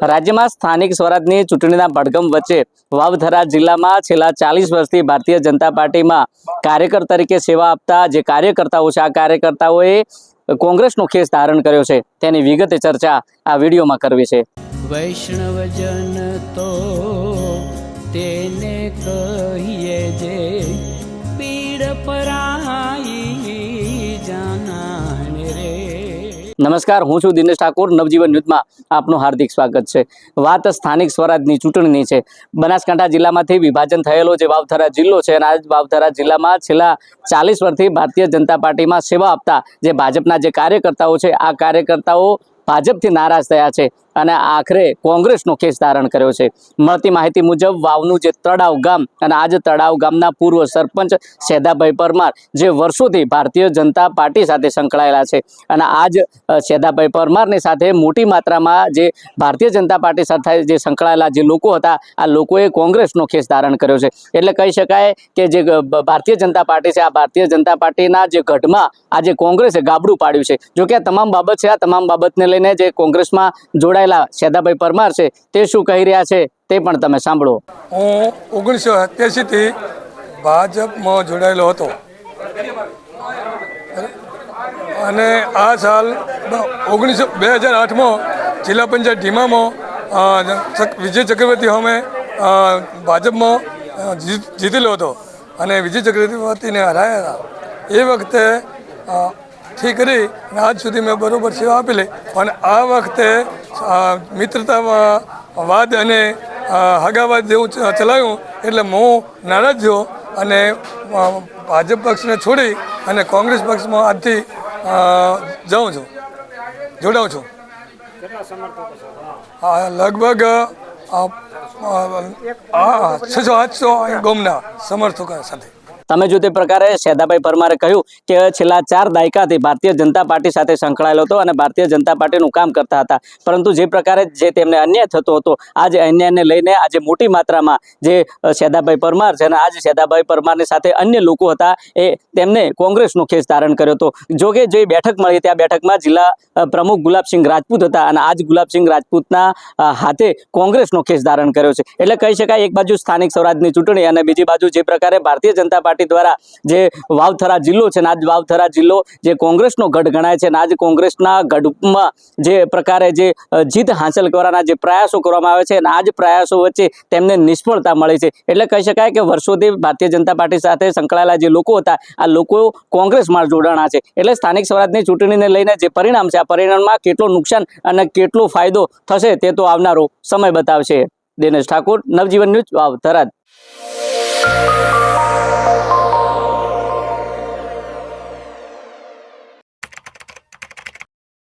राज्य में स्थानिक स्वराजनी चूंटणीना भड़कम वच्चे वावथरा जिल्ला में छेल्ला 40 वर्षथी भारतीय जनता पार्टी में कार्यकर तरीके सेवा आपता जे कार्यकर्ताओ छे आ कार्यकर्ताओए कोंग्रेसनो खेस धारण कर्यो छे तेनी विगते चर्चा आ विडियो में करवी छे। वैष्णवजन तो तेने कहिए जे पीड़ पराई जाना रे। नमस्कार, हूँ छुं दिनेश ठाकुर। नवजीवन न्यूज में आपનું हार्दिक स्वागत है। बात स्थानिक स्वराजनी चूंटणीनी छे। बनासकांठा जिल्लामांथी विभाजन थयेलो जे वावथरा जिल्लो छे अने आज वावथरा जिल्लामां छेल्ला 40 वर्षथी भारतीय जनता पार्टी में सेवा आपता जे भाजपना जे कार्यकर्ताओ छे आ कार्यकर्ताओ भाजपथी नाराज थया छे અને આખરે કોંગ્રેસનો કેસ ધારણ કર્યો છે। મળતી માહિતી મુજબ વાવનું જે તળાવ ગામ અને આજ તળાવ ગામના પૂર્વ સરપંચ સેદાભાઈ પરમાર જે વર્ષોથી ભારતીય જનતા પાર્ટી સાથે સંકળાયેલા છે અને આજ સેદાભાઈ પરમારની સાથે મોટી માત્રામાં જે ભારતીય જનતા પાર્ટી સાથે જે સંકળાયેલા જે લોકો હતા આ લોકોએ કોંગ્રેસનો કેસ ધારણ કર્યો છે। એટલે કહી શકાય કે જે ભારતીય જનતા પાર્ટી છે આ ભારતીય જનતા પાર્ટીના જે ગઢમાં આજે કોંગ્રેસે ગાબડું પાડ્યું છે। જો કે આ તમામ બાબત છે, આ તમામ બાબતને લઈને જે કોંગ્રેસમાં જોડાયેલા સેદાભાઈ પરમાર છે તે શું કહી રહ્યા છે તે પણ તમે સાંભળો। હું 1987 થી ભાજપમાં જોડાયેલો હતો અને આ સાલ 2008માં જિલ્લા પંચાયત ઢીમામાં વિજય ચક્રવર્તી સામે ભાજપમાં જીતેલો હતો અને વિજય ચક્રવર્તીને હરાયા હતા। એ વખતે થી કરી આજ સુધી મેં બરોબર સેવા આપેલી પણ આ વખતે મિત્રતાવાદ અને હગાવાદ જેવું ચલાવ્યું એટલે હું નારાજ થયો અને ભાજપ પક્ષને છોડી અને કોંગ્રેસ પક્ષમાં આજથી જાઉં છું, જોડાઉં છું। લગભગ 600-800 ગામના સમર્થકો સાથે। તમે જો તે પ્રકારે સેદાભાઈ પરમારે કહ્યું કે છેલ્લા 4 દાયકાથી ભારતીય જનતા પાર્ટી સાથે સંકળાયેલો હતો અને ભારતીય જનતા પાર્ટીનું કામ કરતા હતા, પરંતુ જે પ્રકારે જે તેમને અન્યાય થતો હતો આ જે અન્યાયને લઈને આજે મોટી માત્રામાં જે સેદાભાઈ પરમાર છે અને આજે સેદાભાઈ પરમારની સાથે અન્ય લોકો હતા એ તેમને કોંગ્રેસનો ખેસ ધારણ કર્યો હતો। જો કે જે બેઠક મળી ત્યાં બેઠકમાં જિલ્લા પ્રમુખ ગુલાબસિંહ રાજપૂત હતા અને આજ ગુલાબસિંહ રાજપૂતના હાથે કોંગ્રેસનો ખેસ ધારણ કર્યો છે। એટલે કહી શકાય એક બાજુ સ્થાનિક સ્વરાજની ચૂંટણી અને બીજી બાજુ જે પ્રકારે ભારતીય જનતા પાર્ટી દ્વારા જે વાવથરા જિલ્લો છે આજ વાવથરા જિલ્લો જે કોંગ્રેસનો ગઢ ગણાય છે અને આજ કોંગ્રેસના ગઢમાં જે પ્રકારે જે જીત હાંસલ કરવાના જે પ્રયાસો કરવામાં આવે છે અને આજ પ્રયાસો વચ્ચે તેમને નિષ્ફળતા મળી છે। એટલે કહી શકાય કે વર્ષોથી ભારતીય જનતા પાર્ટી સાથે સંકળાયેલા જે લોકો હતા આ લોકો કોંગ્રેસમાં જોડાણા છે। એટલે સ્થાનિક સ્વરાજની ચૂંટણીને લઈને જે પરિણામ છે આ પરિણામમાં કેટલું નુકસાન અને કેટલો ફાયદો થશે તે તો આવનારો સમય બતાવશે। દિનેશ ઠાકુર, નવજીવન ન્યૂઝ, વાવથરા।